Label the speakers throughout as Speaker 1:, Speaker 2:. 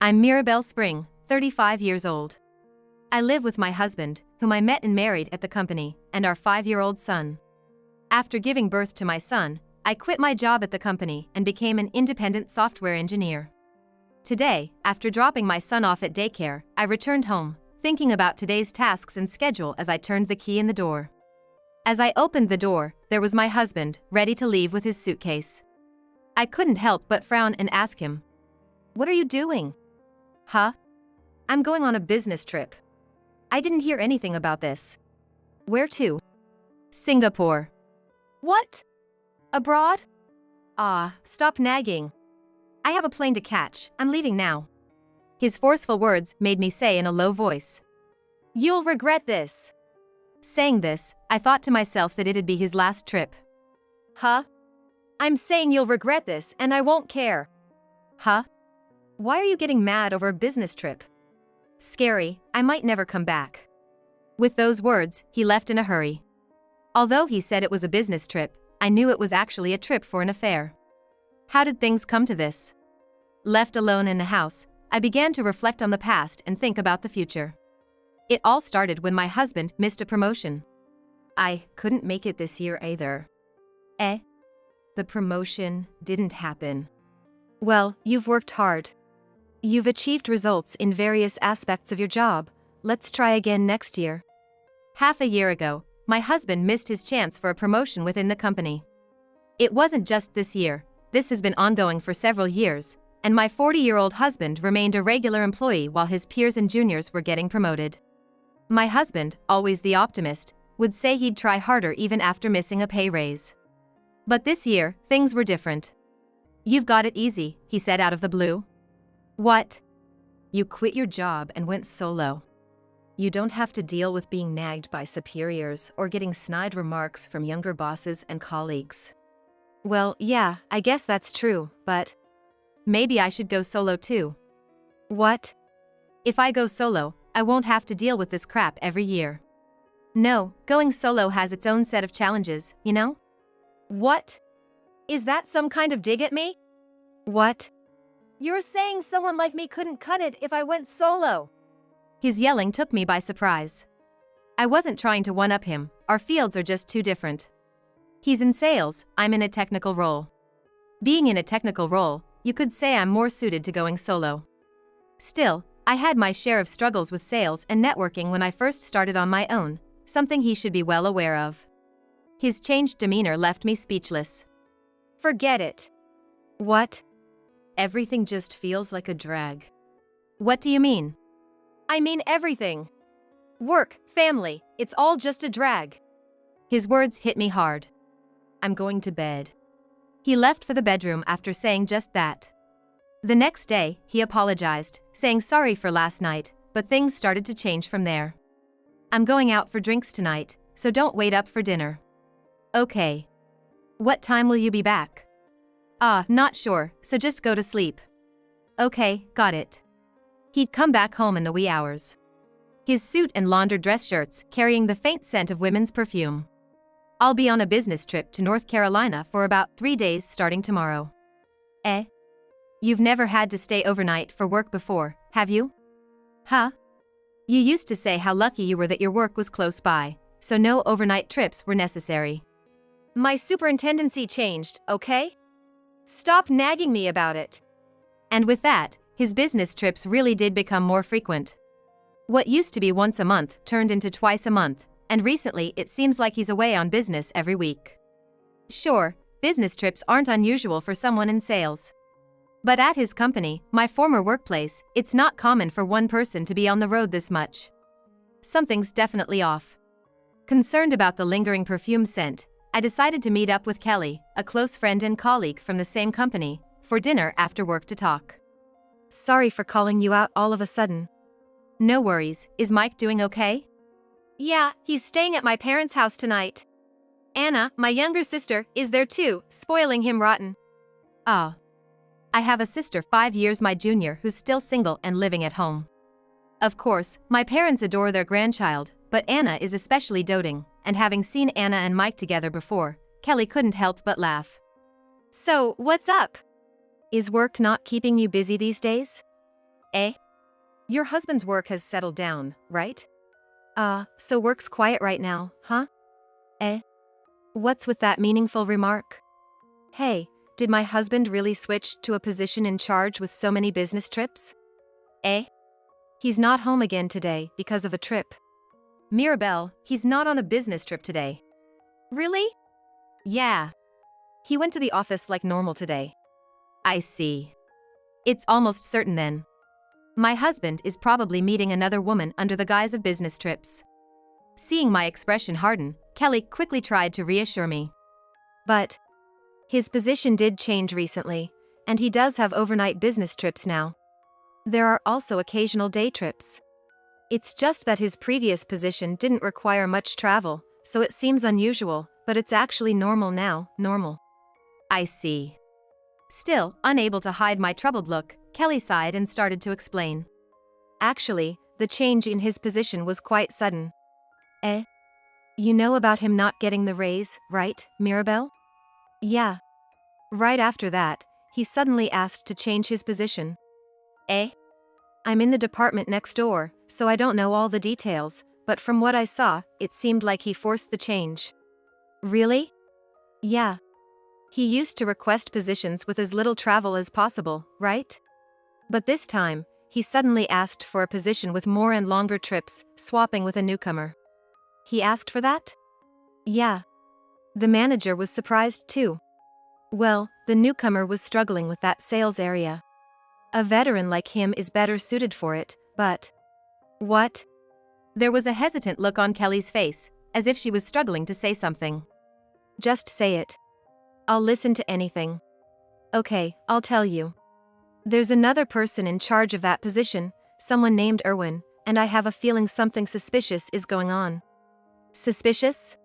Speaker 1: I'm Mirabelle Spring, 35 years old. I live with my husband, whom I met and married at the company, and our 5-year-old son. After giving birth to my son, I quit my job at the company and became an independent software engineer. Today, after dropping my son off at daycare, I returned home, thinking about today's tasks and schedule as I turned the key in the door. As I opened the door, there was my husband, ready to leave with his suitcase. I couldn't help but frown and ask him, "What are you doing?" "Huh? I'm going on a business trip." "I didn't hear anything about this." "Where to?" "Singapore." "What? Abroad?" "Ah, stop nagging. I have a plane to catch, I'm leaving now." His forceful words made me say in a low voice, "You'll regret this." Saying this, I thought to myself that it'd be his last trip. "Huh? I'm saying you'll regret this and I won't care." "Huh? Why are you getting mad over a business trip?" "Scary, I might never come back." With those words, he left in a hurry. Although he said it was a business trip, I knew it was actually a trip for an affair. How did things come to this? Left alone in the house, I began to reflect on the past and think about the future. It all started when my husband missed a promotion. I couldn't make it this year either. The promotion didn't happen. Well, you've worked hard. You've achieved results in various aspects of your job. Let's try again next year. Half a year ago, my husband missed his chance for a promotion within the company. It wasn't just this year, this has been ongoing for several years, and my 40-year-old husband remained a regular employee while his peers and juniors were getting promoted. My husband, always the optimist, would say he'd try harder even after missing a pay raise. But this year, things were different. "You've got it easy," he said out of the blue. "What?" "You quit your job and went solo. You don't have to deal with being nagged by superiors or getting snide remarks from younger bosses and colleagues." "Well, yeah, I guess that's true, but maybe I should go solo too." "What?" "If I go solo, I won't have to deal with this crap every year." "No, going solo has its own set of challenges, you know?" "What? Is that some kind of dig at me?" "What?" "You're saying someone like me couldn't cut it if I went solo." His yelling took me by surprise. I wasn't trying to one-up him, our fields are just too different. He's in sales, I'm in a technical role. Being in a technical role, you could say I'm more suited to going solo. Still, I had my share of struggles with sales and networking when I first started on my own, something he should be well aware of. His changed demeanor left me speechless. "Forget it." "What?" "Everything just feels like a drag." "What do you mean?" "I mean everything. Work, family, it's all just a drag." His words hit me hard. "I'm going to bed." He left for the bedroom after saying just that. The next day, he apologized, saying sorry for last night, but things started to change from there. "I'm going out for drinks tonight, so don't wait up for dinner." "Okay. What time will you be back?" Not sure, so just go to sleep." "Okay, got it." He'd come back home in the wee hours. His suit and laundered dress shirts carrying the faint scent of women's perfume. "I'll be on a business trip to North Carolina for about 3 days starting tomorrow." You've never had to stay overnight for work before, have you?" "Huh? You used to say how lucky you were that your work was close by, so no overnight trips were necessary." "My superintendency changed, okay? Stop nagging me about it." And with that, his business trips really did become more frequent. What used to be once a month turned into twice a month, and recently it seems like he's away on business every week. Sure, business trips aren't unusual for someone in sales. But at his company, my former workplace, it's not common for one person to be on the road this much. Something's definitely off. Concerned about the lingering perfume scent, I decided to meet up with Kelly, a close friend and colleague from the same company, for dinner after work to talk. "Sorry for calling you out all of a sudden." "No worries, is Mike doing okay?" "Yeah, he's staying at my parents' house tonight. Anna, my younger sister, is there too, spoiling him rotten." "Ah. I have a sister 5 years my junior who's still single and living at home. Of course, my parents adore their grandchild, but Anna is especially doting, and having seen Anna and Mike together before, Kelly couldn't help but laugh." "So, what's up? Is work not keeping you busy these days?" Eh? Your husband's work has settled down, right? So work's quiet right now, huh? Eh? What's with that meaningful remark? Hey, did my husband really switch to a position in charge with so many business trips? Eh? He's not home again today because of a trip. Mirabelle, he's not on a business trip today. Really? Yeah. He went to the office like normal today. I see. It's almost certain then. My husband is probably meeting another woman under the guise of business trips. Seeing my expression harden, Kelly quickly tried to reassure me. But his position did change recently, and he does have overnight business trips now. There are also occasional day trips. It's just that his previous position didn't require much travel, so it seems unusual, but it's actually normal now, normal. I see. Still, unable to hide my troubled look, Kelly sighed and started to explain. Actually, the change in his position was quite sudden. Eh? You know about him not getting the raise, right, Mirabelle? Yeah. Right after that, he suddenly asked to change his position. Eh? I'm in the department next door, so I don't know all the details, but from what I saw, it seemed like he forced the change. Really? Yeah. He used to request positions with as little travel as possible, right? But this time, he suddenly asked for a position with more and longer trips, swapping with a newcomer. He asked for that? Yeah. The manager was surprised too. Well, the newcomer was struggling with that sales area. A veteran like him is better suited for it, but... What? There was a hesitant look on Kelly's face, as if she was struggling to say something. Just say it. I'll listen to anything. Okay, I'll tell you. There's another person in charge of that position, someone named Erwin, and I have a feeling something suspicious is going on. Suspicious?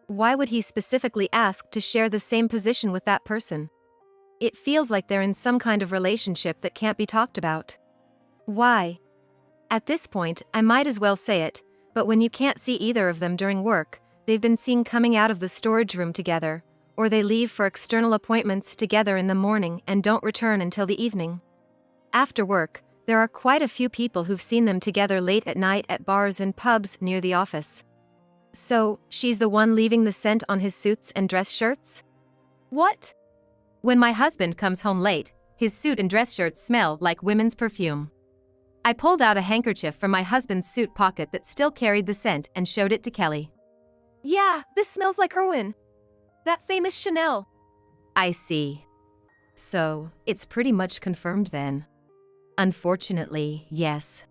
Speaker 1: Why would he specifically ask to share the same position with that person? It feels like they're in some kind of relationship that can't be talked about. Why? At this point, I might as well say it, but when you can't see either of them during work, they've been seen coming out of the storage room together, or they leave for external appointments together in the morning and don't return until the evening. After work, there are quite a few people who've seen them together late at night at bars and pubs near the office. So, she's the one leaving the scent on his suits and dress shirts? What? When my husband comes home late, his suit and dress shirts smell like women's perfume. I pulled out a handkerchief from my husband's suit pocket that still carried the scent and showed it to Kelly. Yeah, this smells like Erwin. That famous Chanel. I see. So, it's pretty much confirmed then. Unfortunately, yes.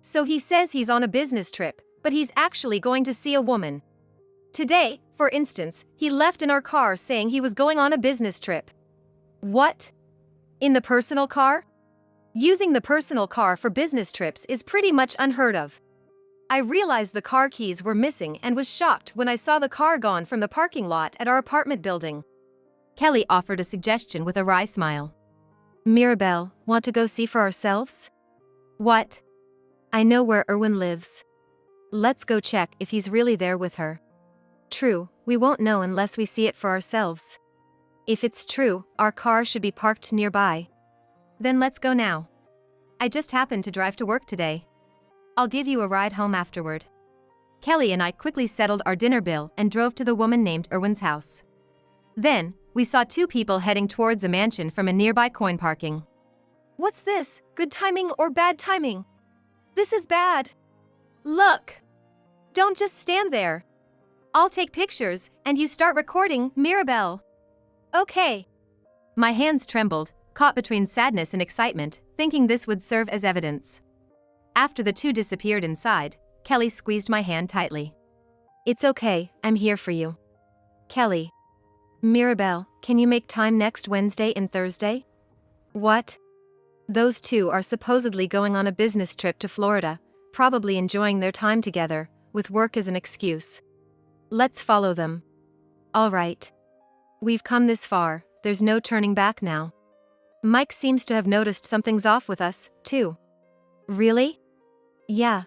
Speaker 1: So he says he's on a business trip, but he's actually going to see a woman. Today, for instance, he left in our car saying he was going on a business trip. What? In the personal car? Using the personal car for business trips is pretty much unheard of. I realized the car keys were missing and was shocked when I saw the car gone from the parking lot at our apartment building. Kelly offered a suggestion with a wry smile. Mirabelle, want to go see for ourselves? What? I know where Erwin lives. Let's go check if he's really there with her. True, we won't know unless we see it for ourselves. If it's true, our car should be parked nearby. Then let's go now. I just happened to drive to work today. I'll give you a ride home afterward. Kelly and I quickly settled our dinner bill and drove to the woman named Erwin's house. Then, we saw two people heading towards a mansion from a nearby coin parking. What's this? Good timing or bad timing? This is bad. Look! Don't just stand there. I'll take pictures, and you start recording, Mirabelle. Okay. My hands trembled, caught between sadness and excitement, thinking this would serve as evidence. After the two disappeared inside, Kelly squeezed my hand tightly. It's okay, I'm here for you. Kelly. Mirabelle, can you make time next Wednesday and Thursday? What? Those two are supposedly going on a business trip to Florida, probably enjoying their time together, with work as an excuse. Let's follow them. All right. We've come this far, there's no turning back now. Mike seems to have noticed something's off with us, too. Really? Yeah.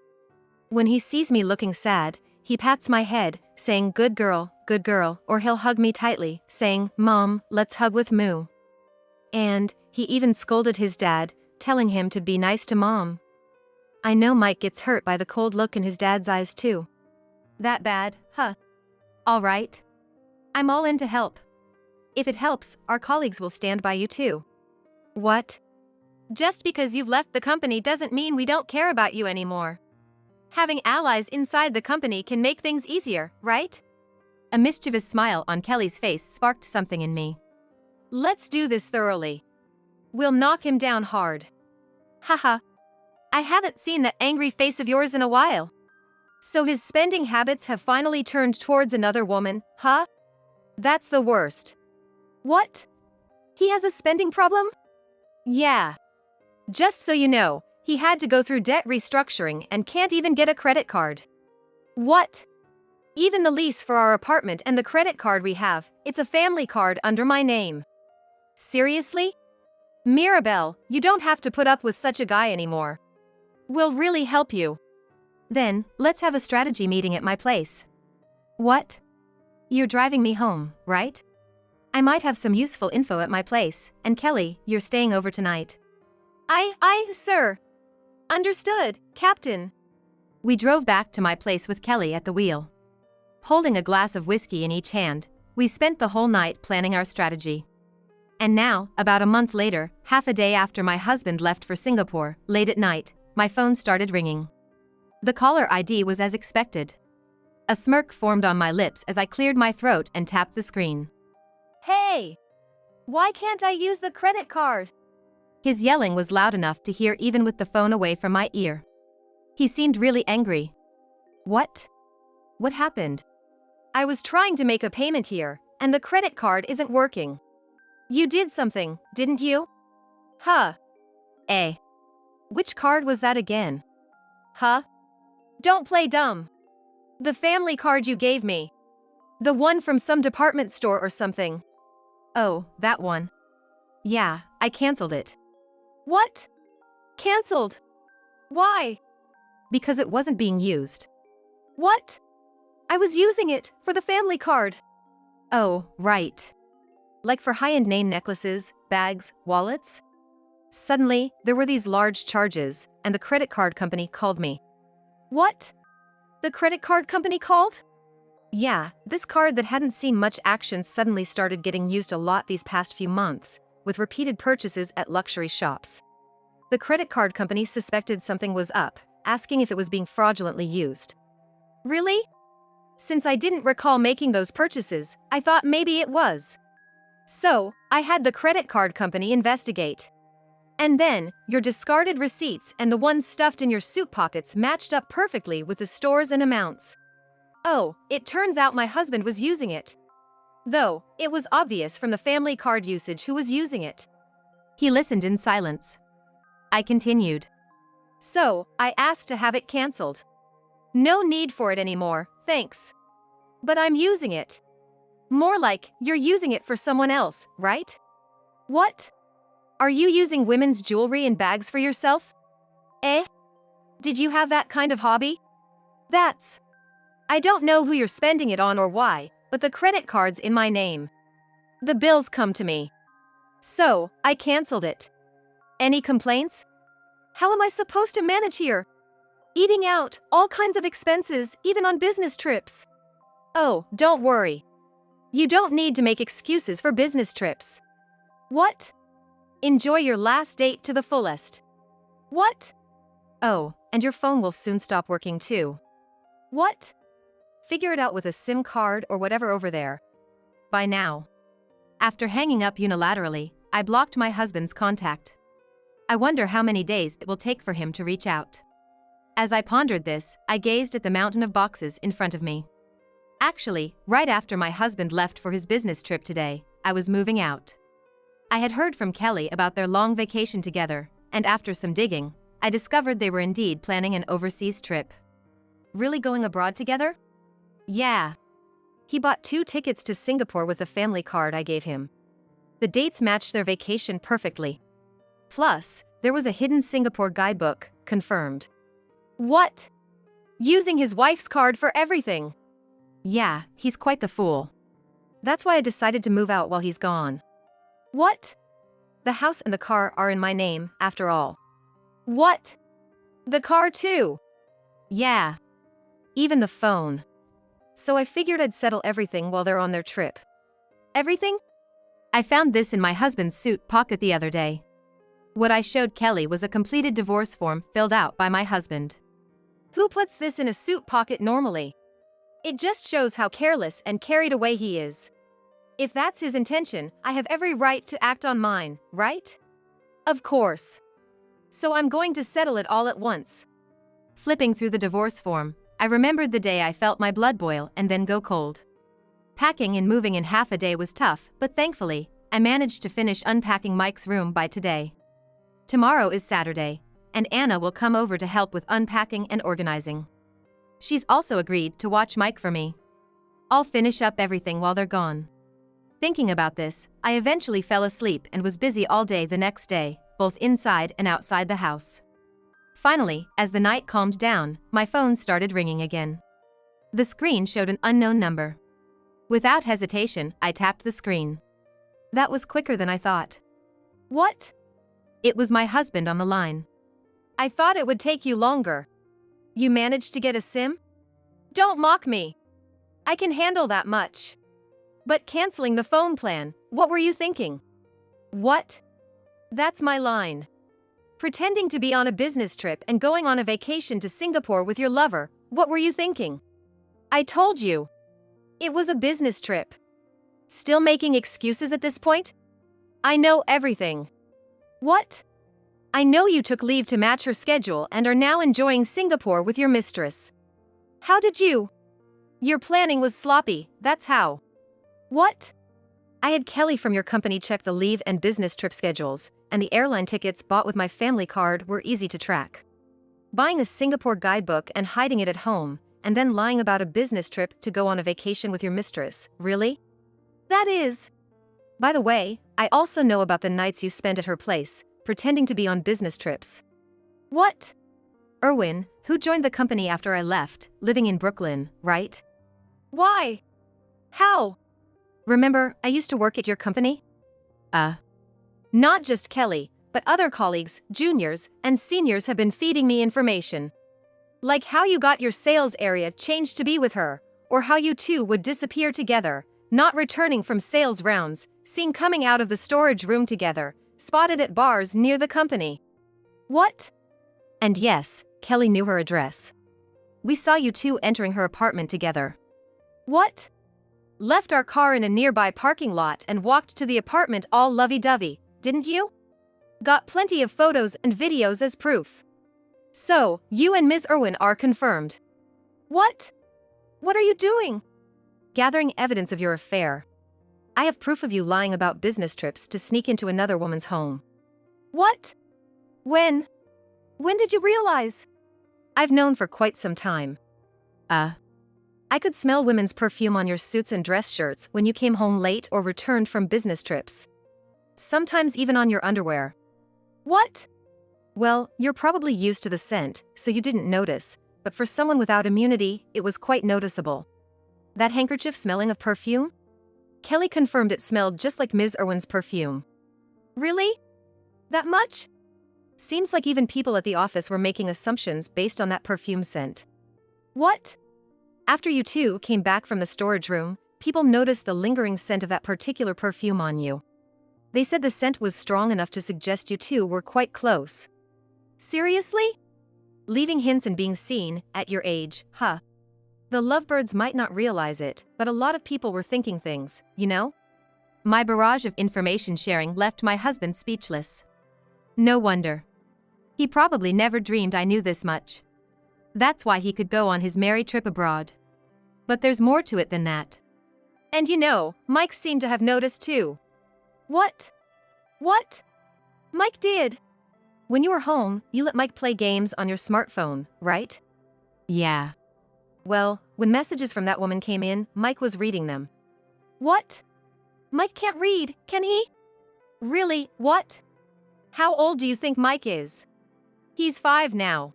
Speaker 1: When he sees me looking sad, he pats my head, saying good girl, or he'll hug me tightly, saying, Mom, let's hug with Moo. And he even scolded his dad, telling him to be nice to Mom. I know Mike gets hurt by the cold look in his dad's eyes too. That bad, huh? All right. I'm all in to help. If it helps, our colleagues will stand by you too. What? Just because you've left the company doesn't mean we don't care about you anymore. Having allies inside the company can make things easier, right? A mischievous smile on Kelly's face sparked something in me. Let's do this thoroughly. We'll knock him down hard. Haha. I haven't seen that angry face of yours in a while. So his spending habits have finally turned towards another woman, huh? That's the worst. What? He has a spending problem? Yeah. Just so you know, he had to go through debt restructuring and can't even get a credit card. What? Even the lease for our apartment and the credit card we have, it's a family card under my name. Seriously? Mirabelle, you don't have to put up with such a guy anymore. We'll really help you. Then, let's have a strategy meeting at my place. What? You're driving me home, right? I might have some useful info at my place, and Kelly, you're staying over tonight. Sir. Understood, Captain. We drove back to my place with Kelly at the wheel. Holding a glass of whiskey in each hand, we spent the whole night planning our strategy. And now, about a month later, half a day after my husband left for Singapore, late at night, my phone started ringing. The caller ID was as expected. A smirk formed on my lips as I cleared my throat and tapped the screen. Hey! Why can't I use the credit card? His yelling was loud enough to hear even with the phone away from my ear. He seemed really angry. What? What happened? I was trying to make a payment here, and the credit card isn't working. You did something, didn't you? Huh? Which card was that again? Huh? Don't play dumb. The family card you gave me. The one from some department store or something. Oh, that one. Yeah, I canceled it. What? Canceled? Why? Because it wasn't being used. What? I was using it for the family card. Oh, right. Like for high-end name necklaces, bags, wallets? Suddenly, there were these large charges, and the credit card company called me. What? The credit card company called? Yeah, this card that hadn't seen much action suddenly started getting used a lot these past few months, with repeated purchases at luxury shops. The credit card company suspected something was up, asking if it was being fraudulently used. Really? Since I didn't recall making those purchases, I thought maybe it was. So, I had the credit card company investigate. And then, your discarded receipts and the ones stuffed in your suit pockets matched up perfectly with the stores and amounts. Oh, it turns out my husband was using it. Though, it was obvious from the family card usage who was using it. He listened in silence. I continued. So, I asked to have it canceled. No need for it anymore, thanks. But I'm using it. More like, you're using it for someone else, right? What? Are you using women's jewelry and bags for yourself? Did you have that kind of hobby? I don't know who you're spending it on or why, but the credit card's in my name. The bills come to me. So, I canceled it. Any complaints? How am I supposed to manage here? Eating out, all kinds of expenses, even on business trips. Oh, don't worry. You don't need to make excuses for business trips. What? Enjoy your last date to the fullest. What? Oh, and your phone will soon stop working too. What? Figure it out with a SIM card or whatever over there. By now. After hanging up unilaterally, I blocked my husband's contact. I wonder how many days it will take for him to reach out. As I pondered this, I gazed at the mountain of boxes in front of me. Actually, right after my husband left for his business trip today, I was moving out. I had heard from Kelly about their long vacation together, and after some digging, I discovered they were indeed planning an overseas trip. Really going abroad together? Yeah. He bought 2 tickets to Singapore with the family card I gave him. The dates matched their vacation perfectly. Plus, there was a hidden Singapore guidebook, confirmed. What? Using his wife's card for everything? Yeah, he's quite the fool. That's why I decided to move out while he's gone. What? The house and the car are in my name, after all. What? The car too? Yeah. Even the phone. So I figured I'd settle everything while they're on their trip. Everything? I found this in my husband's suit pocket the other day. What I showed Kelly was a completed divorce form filled out by my husband. Who puts this in a suit pocket normally? It just shows how careless and carried away he is. If that's his intention, I have every right to act on mine, right? Of course. So I'm going to settle it all at once. Flipping through the divorce form, I remembered the day I felt my blood boil and then go cold. Packing and moving in half a day was tough, but thankfully, I managed to finish unpacking Mike's room by today. Tomorrow is Saturday, and Anna will come over to help with unpacking and organizing. She's also agreed to watch Mike for me. I'll finish up everything while they're gone. Thinking about this, I eventually fell asleep and was busy all day the next day, both inside and outside the house. Finally, as the night calmed down, my phone started ringing again. The screen showed an unknown number. Without hesitation, I tapped the screen. That was quicker than I thought. What? It was my husband on the line. I thought it would take you longer. You managed to get a SIM? Don't mock me. I can handle that much. But canceling the phone plan, what were you thinking? What? That's my line. Pretending to be on a business trip and going on a vacation to Singapore with your lover, what were you thinking? I told you. It was a business trip. Still making excuses at this point? I know everything. What? I know you took leave to match her schedule and are now enjoying Singapore with your mistress. How did you? Your planning was sloppy, that's how. What? I had Kelly from your company check the leave and business trip schedules, and the airline tickets bought with my family card were easy to track. Buying a Singapore guidebook and hiding it at home, and then lying about a business trip to go on a vacation with your mistress, really? That is. By the way, I also know about the nights you spent at her place, pretending to be on business trips. What? Erwin, who joined the company after I left, living in Brooklyn, right? Why? How? Remember, I used to work at your company? Not just Kelly, but other colleagues, juniors, and seniors have been feeding me information. Like how you got your sales area changed to be with her, or how you two would disappear together, not returning from sales rounds, seen coming out of the storage room together, spotted at bars near the company. What? And yes, Kelly knew her address. We saw you two entering her apartment together. What? Left our car in a nearby parking lot and walked to the apartment all lovey-dovey, didn't you? Got plenty of photos and videos as proof. So, you and Ms. Irwin are confirmed. What? What are you doing? Gathering evidence of your affair. I have proof of you lying about business trips to sneak into another woman's home. What? When? When did you realize? I've known for quite some time. I could smell women's perfume on your suits and dress shirts when you came home late or returned from business trips. Sometimes even on your underwear. What? Well, you're probably used to the scent, so you didn't notice, but for someone without immunity, it was quite noticeable. That handkerchief smelling of perfume? Kelly confirmed it smelled just like Ms. Irwin's perfume. Really? That much? Seems like even people at the office were making assumptions based on that perfume scent. What? After you two came back from the storage room, people noticed the lingering scent of that particular perfume on you. They said the scent was strong enough to suggest you two were quite close. Seriously? Leaving hints and being seen, at your age, huh? The lovebirds might not realize it, but a lot of people were thinking things, you know? My barrage of information sharing left my husband speechless. No wonder. He probably never dreamed I knew this much. That's why he could go on his merry trip abroad. But there's more to it than that. And you know, Mike seemed to have noticed too. What? What? Mike did. When you were home, you let Mike play games on your smartphone, right? Yeah. Well, when messages from that woman came in, Mike was reading them. What? Mike can't read, can he? Really, what? How old do you think Mike is? He's 5 now.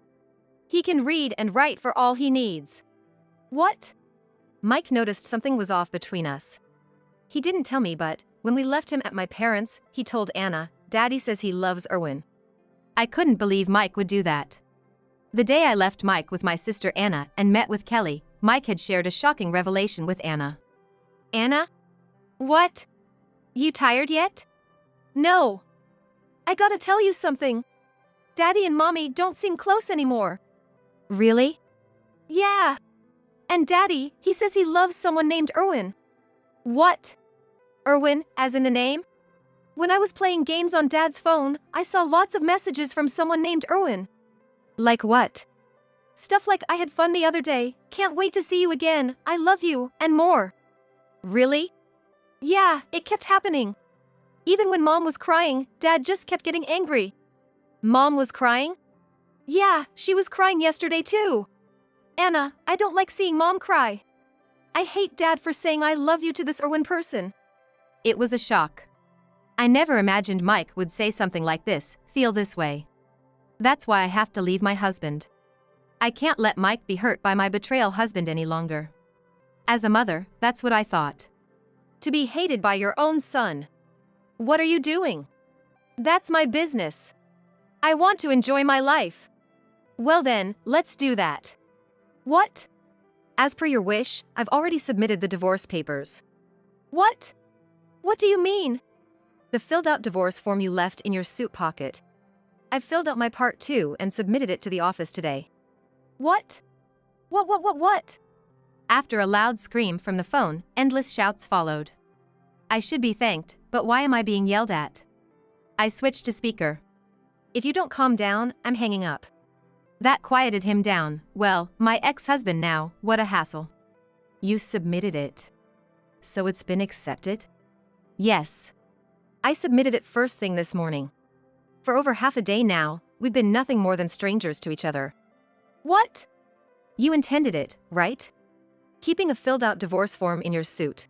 Speaker 1: He can read and write for all he needs. What? Mike noticed something was off between us. He didn't tell me, but when we left him at my parents', he told Anna, Daddy says he loves Erwin. I couldn't believe Mike would do that. The day I left Mike with my sister Anna and met with Kelly, Mike had shared a shocking revelation with Anna. Anna? What? You tired yet? No. I gotta tell you something. Daddy and Mommy don't seem close anymore. Really? Yeah. And Daddy, he says he loves someone named Erwin. What? Erwin, as in the name? When I was playing games on Dad's phone, I saw lots of messages from someone named Erwin. Like what? Stuff like I had fun the other day, can't wait to see you again, I love you, and more. Really? Yeah, it kept happening. Even when Mom was crying, Dad just kept getting angry. Mom was crying? Yeah, she was crying yesterday too. Anna, I don't like seeing Mom cry. I hate Dad for saying I love you to this Erwin person. It was a shock. I never imagined Mike would say something like this, feel this way. That's why I have to leave my husband. I can't let Mike be hurt by my betrayal husband any longer. As a mother, that's what I thought. To be hated by your own son. What are you doing? That's my business. I want to enjoy my life. Well then, let's do that. What? As per your wish, I've already submitted the divorce papers. What? What do you mean? The filled-out divorce form you left in your suit pocket. I've filled out my part too and submitted it to the office today. What? What? After a loud scream from the phone, endless shouts followed. I should be thanked, but why am I being yelled at? I switched to speaker. If you don't calm down, I'm hanging up. That quieted him down. Well, my ex-husband now, what a hassle. You submitted it. So it's been accepted? Yes. I submitted it first thing this morning. For over half a day now, we've been nothing more than strangers to each other. What? You intended it, right? Keeping a filled-out divorce form in your suit.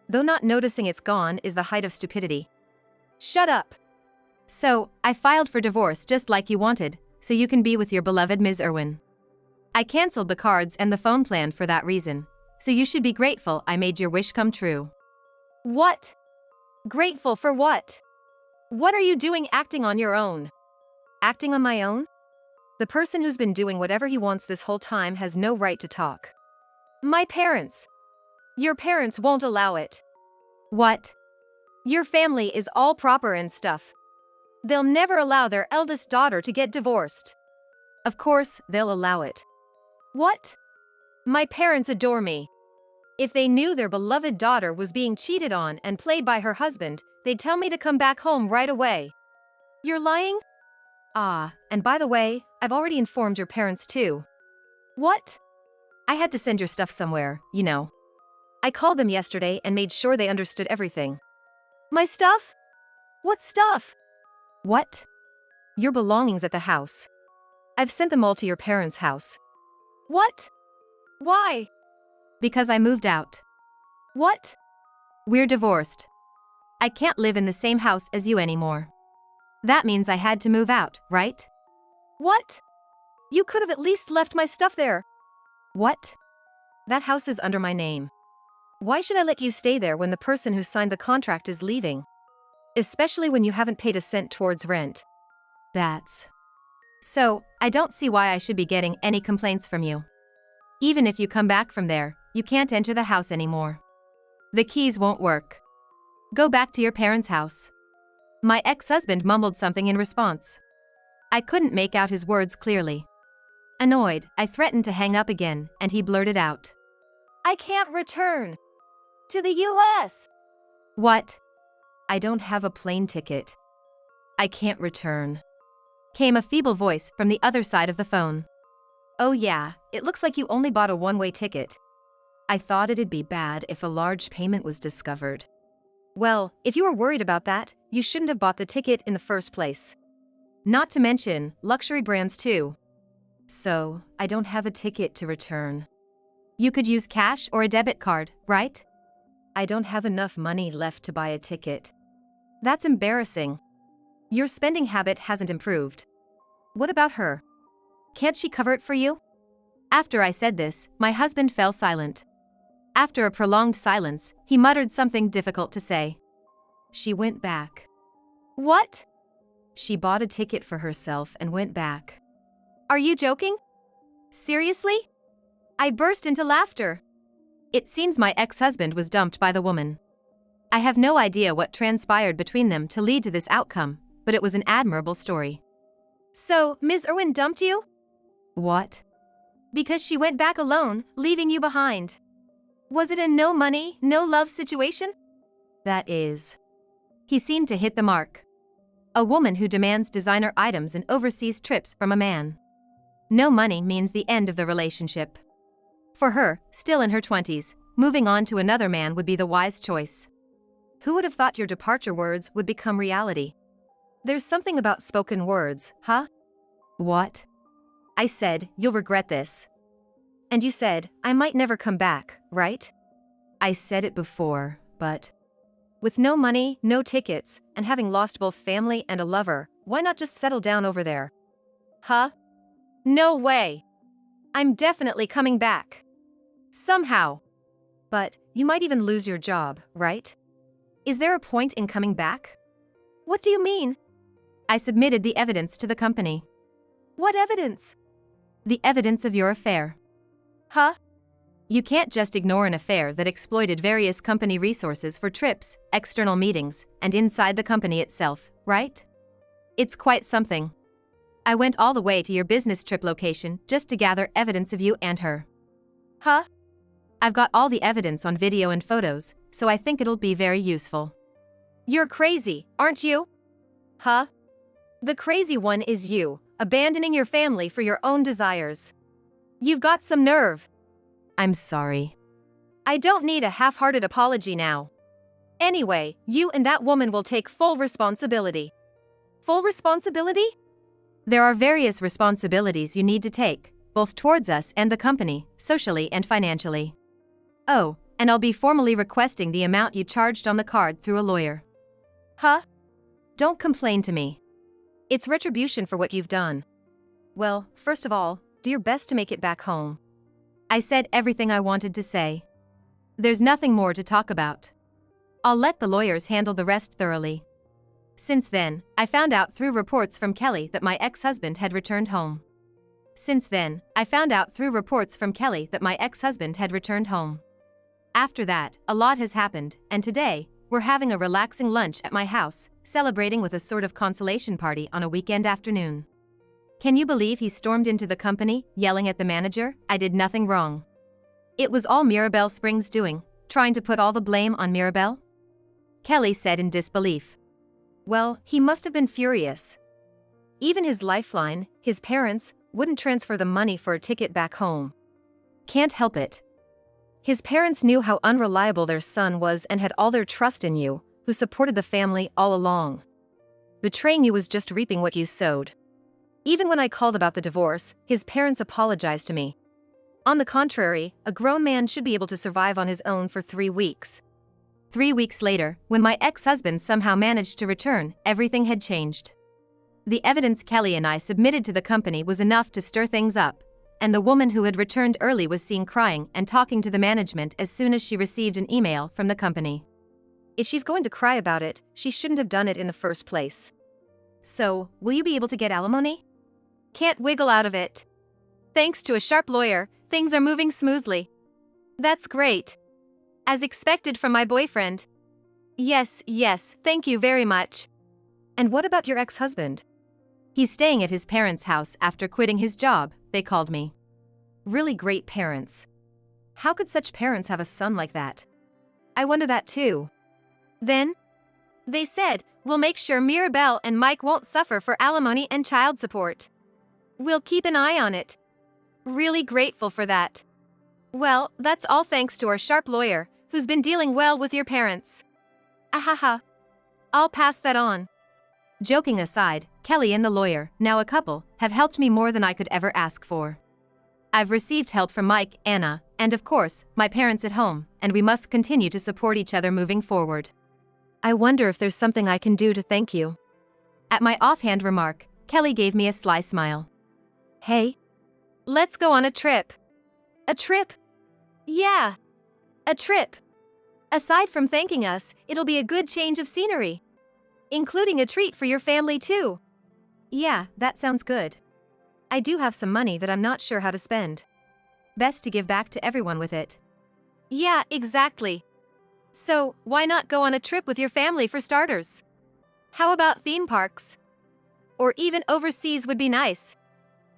Speaker 1: Though not noticing it's gone is the height of stupidity. Shut up. So, I filed for divorce just like you wanted, so you can be with your beloved Ms. Erwin. I cancelled the cards and the phone plan for that reason, so you should be grateful I made your wish come true. What? Grateful for what? What are you doing acting on your own? Acting on my own? The person who's been doing whatever he wants this whole time has no right to talk. My parents. Your parents won't allow it. What? Your family is all proper and stuff. They'll never allow their eldest daughter to get divorced. Of course, they'll allow it. What? My parents adore me. If they knew their beloved daughter was being cheated on and played by her husband, they'd tell me to come back home right away. You're lying? Ah, and by the way, I've already informed your parents too. What? I had to send your stuff somewhere, you know. I called them yesterday and made sure they understood everything. My stuff? What stuff? What? Your belongings at the house. I've sent them all to your parents' house. What? Why? Because I moved out. What? We're divorced. I can't live in the same house as you anymore. That means I had to move out, right? What? You could have at least left my stuff there. What? That house is under my name. Why should I let you stay there when the person who signed the contract is leaving? Especially when you haven't paid a cent towards rent. That's... So, I don't see why I should be getting any complaints from you. Even if you come back from there, you can't enter the house anymore. The keys won't work. Go back to your parents' house. My ex-husband mumbled something in response. I couldn't make out his words clearly. Annoyed, I threatened to hang up again, and he blurted out. I can't return. To the US. What? I don't have a plane ticket. I can't return. Came a feeble voice from the other side of the phone. Oh yeah, it looks like you only bought a one-way ticket. I thought it'd be bad if a large payment was discovered. Well, if you were worried about that, you shouldn't have bought the ticket in the first place. Not to mention, luxury brands too. So, I don't have a ticket to return. You could use cash or a debit card, right? I don't have enough money left to buy a ticket. That's embarrassing. Your spending habit hasn't improved. What about her? Can't she cover it for you? After I said this, my husband fell silent. After a prolonged silence, he muttered something difficult to say. She went back. What? She bought a ticket for herself and went back. Are you joking? Seriously? I burst into laughter. It seems my ex-husband was dumped by the woman. I have no idea what transpired between them to lead to this outcome, but it was an admirable story. So, Ms. Irwin dumped you? What? Because she went back alone, leaving you behind. Was it a no money, no love situation? That is. He seemed to hit the mark. A woman who demands designer items and overseas trips from a man. No money means the end of the relationship. For her, still in her 20s, moving on to another man would be the wise choice. Who would have thought your departure words would become reality? There's something about spoken words, huh? What? I said, you'll regret this. And you said, I might never come back, right? I said it before, but... With no money, no tickets, and having lost both family and a lover, why not just settle down over there? Huh? No way! I'm definitely coming back. Somehow. But you might even lose your job, right? Is there a point in coming back? What do you mean? I submitted the evidence to the company. What evidence? The evidence of your affair. Huh? You can't just ignore an affair that exploited various company resources for trips, external meetings, and inside the company itself, right? It's quite something. I went all the way to your business trip location just to gather evidence of you and her. Huh? I've got all the evidence on video and photos, so I think it'll be very useful. You're crazy, aren't you? Huh? The crazy one is you, abandoning your family for your own desires. You've got some nerve. I'm sorry. I don't need a half-hearted apology now. Anyway, you and that woman will take full responsibility. Full responsibility? There are various responsibilities you need to take, both towards us and the company, socially and financially. Oh, and I'll be formally requesting the amount you charged on the card through a lawyer. Huh? Don't complain to me. It's retribution for what you've done. Well, first of all, do your best to make it back home. I said everything I wanted to say. There's nothing more to talk about. I'll let the lawyers handle the rest thoroughly. Since then, I found out through reports from Kelly that my ex-husband had returned home. After that, a lot has happened, and today, we're having a relaxing lunch at my house, celebrating with a sort of consolation party on a weekend afternoon. Can you believe he stormed into the company, yelling at the manager, I did nothing wrong? It was all Mirabelle Spring's doing, trying to put all the blame on Mirabelle? Kelly said in disbelief. Well, he must have been furious. Even his lifeline, his parents, wouldn't transfer the money for a ticket back home. Can't help it. His parents knew how unreliable their son was and had all their trust in you, who supported the family all along. Betraying you was just reaping what you sowed. Even when I called about the divorce, his parents apologized to me. On the contrary, a grown man should be able to survive on his own for 3 weeks. 3 weeks later, when my ex-husband somehow managed to return, everything had changed. The evidence Kelly and I submitted to the company was enough to stir things up, and the woman who had returned early was seen crying and talking to the management as soon as she received an email from the company. If she's going to cry about it, she shouldn't have done it in the first place. So, will you be able to get alimony? Can't wiggle out of it. Thanks to a sharp lawyer, things are moving smoothly. That's great. As expected from my boyfriend. Yes, thank you very much. And what about your ex-husband? He's staying at his parents' house after quitting his job, they called me. Really great parents. How could such parents have a son like that? I wonder that too. Then? They said, we'll make sure Mirabelle and Mike won't suffer for alimony and child support. We'll keep an eye on it. Really grateful for that. Well, that's all thanks to our sharp lawyer, who's been dealing well with your parents. Ahaha. I'll pass that on. Joking aside, Kelly and the lawyer, now a couple, have helped me more than I could ever ask for. I've received help from Mike, Anna, and of course, my parents at home, and we must continue to support each other moving forward. I wonder if there's something I can do to thank you. At my offhand remark, Kelly gave me a sly smile. Hey, let's go on a trip. A trip? Yeah, a trip. Aside from thanking us, it'll be a good change of scenery. Including a treat for your family too. Yeah, that sounds good. I do have some money that I'm not sure how to spend. Best to give back to everyone with it. Yeah, exactly. So, why not go on a trip with your family for starters? How about theme parks? Or even overseas would be nice.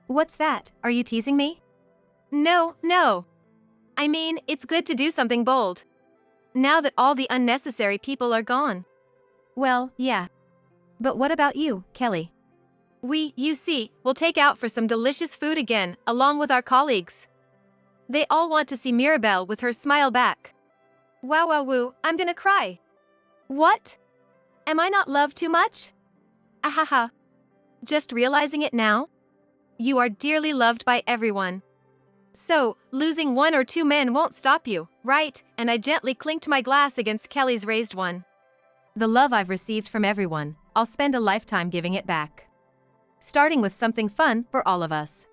Speaker 1: What's that? Are you teasing me? No, no. I mean, it's good to do something bold. Now that all the unnecessary people are gone. Well, yeah. But what about you, Kelly? You see, will take out for some delicious food again, along with our colleagues. They all want to see Mirabelle with her smile back. Wow, wow, woo, I'm gonna cry. What? Am I not loved too much? Ahaha. Just realizing it now? You are dearly loved by everyone. So, losing one or two men won't stop you, right? And I gently clinked my glass against Kelly's raised one. The love I've received from everyone, I'll spend a lifetime giving it back. Starting with something fun for all of us.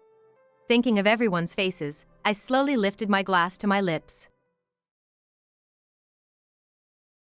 Speaker 1: Thinking of everyone's faces, I slowly lifted my glass to my lips.